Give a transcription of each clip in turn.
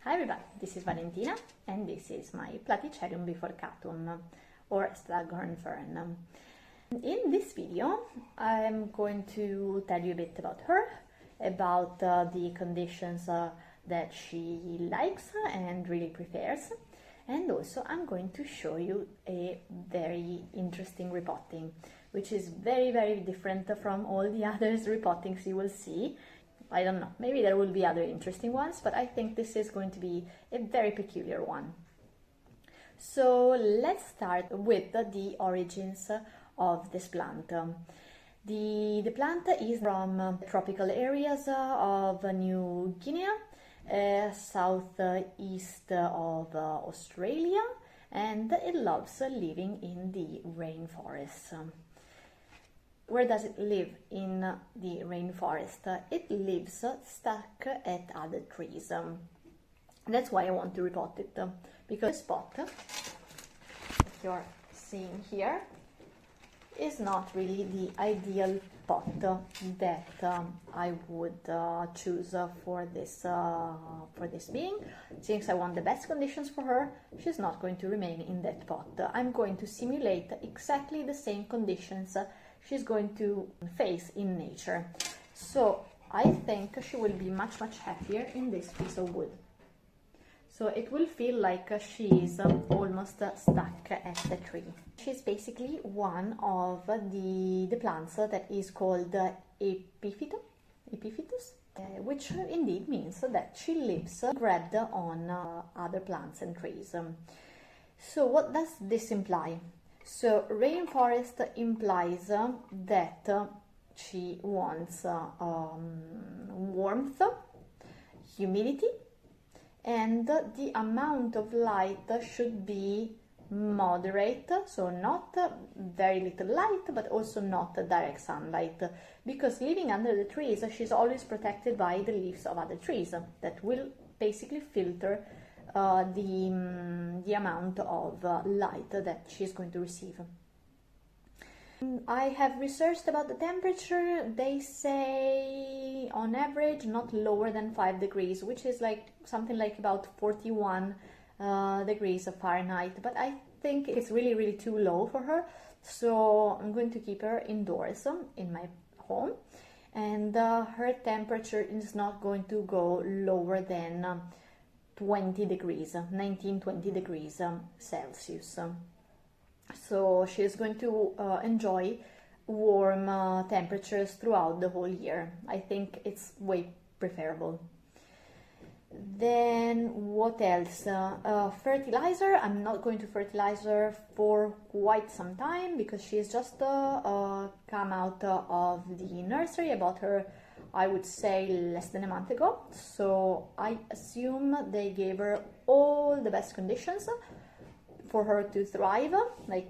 Hi everybody, this is Valentina and this is my Platycerium Bifurcatum or Staghorn Fern. In this video I'm going to tell you a bit about her, about the conditions that she likes and really prefers, and also I'm going to show you a very interesting repotting, which is very different from all the other repottings you will see. I don't know, maybe there will be other interesting ones, but I think this is going to be a very peculiar one. So let's start with the origins of this plant. The plant is from tropical areas of New Guinea, southeast of Australia, and it loves living in the rainforests. Where does it live in the rainforest? It lives stuck at other trees. That's why I want to repot it, because the spot that you're seeing here is not really the ideal pot that I would choose for this being. Since I want the best conditions for her, she's not going to remain in that pot. I'm going to simulate exactly the same conditions she's going to face in nature. So I think she will be much happier in this piece of wood. So it will feel like she is almost stuck at the tree. She's basically one of the plants that is called epiphytus, which indeed means that she lives grabbed on other plants and trees. So what does this imply? So rainforest implies that she wants warmth, humidity, and the amount of light should be moderate, so not very little light, but also not direct sunlight, because living under the trees, she's always protected by the leaves of other trees that will basically filter the amount of light that she's going to receive. I have researched about the temperature. They say on average not lower than 5 degrees, which is like something like about 41 degrees of Fahrenheit, but I think it's really too low for her, so I'm going to keep her indoors in my home, and her temperature is not going to go lower than 20 degrees, 19-20 degrees Celsius. So she's going to enjoy warm temperatures throughout the whole year. I think it's way preferable. Then what else? Fertilizer. I'm not going to fertilize her for quite some time because she's just come out of the nursery. I bought her, I would say, less than a month ago, so I assume they gave her all the best conditions for her to thrive, like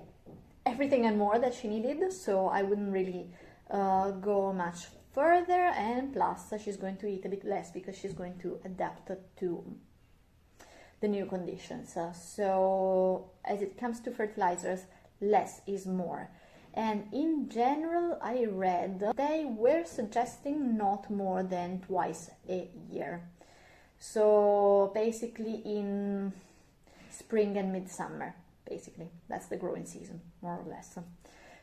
everything and more that she needed, so I wouldn't really go much further, and plus she's going to eat a bit less because she's going to adapt to the new conditions. So as it comes to fertilizers, less is more. And in general, I read they were suggesting not more than twice a year. So basically in spring and midsummer, basically. That's the growing season, more or less.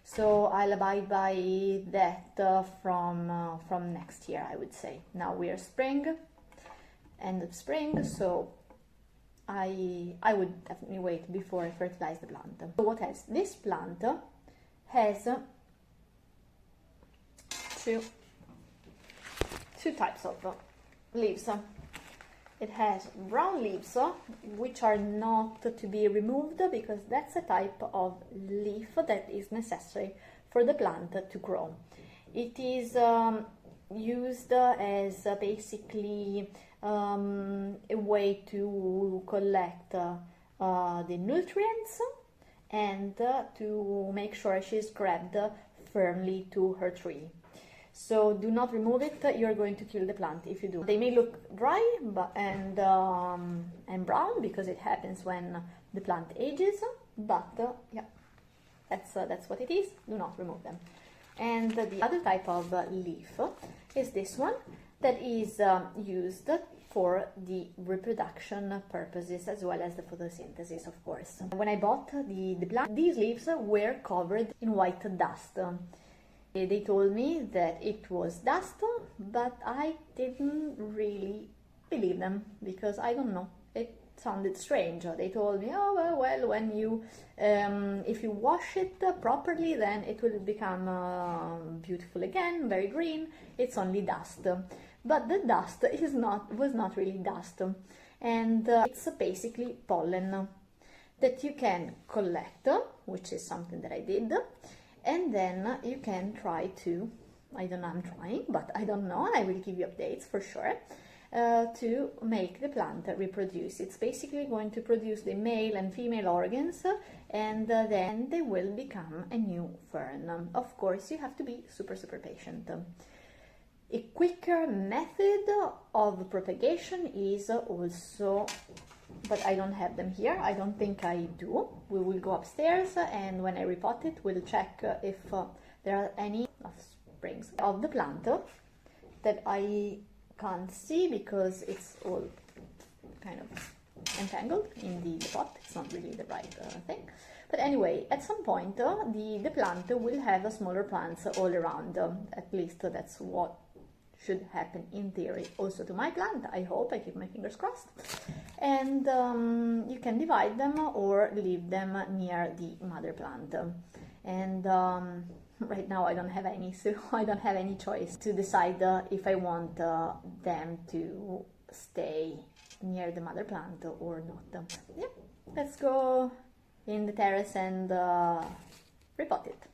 So I'll abide by that from next year, I would say. Now we are spring, end of spring, so I would definitely wait before I fertilize the plant. So what else? This plant has two types of leaves. It has brown leaves, which are not to be removed because that's a type of leaf that is necessary for the plant to grow. It is used as basically a way to collect the nutrients and to make sure she's grabbed firmly to her tree. So do not remove it, you're going to kill the plant if you do. They may look dry and brown because it happens when the plant ages, but yeah, that's what it is. Do not remove them. And the other type of leaf is this one that is used for the reproduction purposes as well as the photosynthesis, of course. When I bought the plant, these leaves were covered in white dust. They told me that it was dust, but I didn't really believe them because I don't know, it sounded strange. They told me, oh well, when you if you wash it properly, then it will become beautiful again, very green. It's only dust, but the dust was not really dust, and it's basically pollen that you can collect, which is something that I did, and then you can try to, I don't know, I'm trying, but I don't know, I will give you updates for sure, to make the plant reproduce. It's basically going to produce the male and female organs, and then they will become a new fern. Of course, you have to be super patient. A quicker method of propagation is also, but I don't have them here, I don't think I do. We will go upstairs, and when I repot it, we'll check if there are any offsprings of the plant that I can't see because it's all kind of entangled in the pot. It's not really the right thing. But anyway, at some point, the plant will have smaller plants all around. At least that's what should happen in theory also to my plant. I hope, I keep my fingers crossed. And you can divide them or leave them near the mother plant. And right now I don't have any, so I don't have any choice to decide if I want them to stay near the mother plant or not. Yeah, let's go in the terrace and repot it.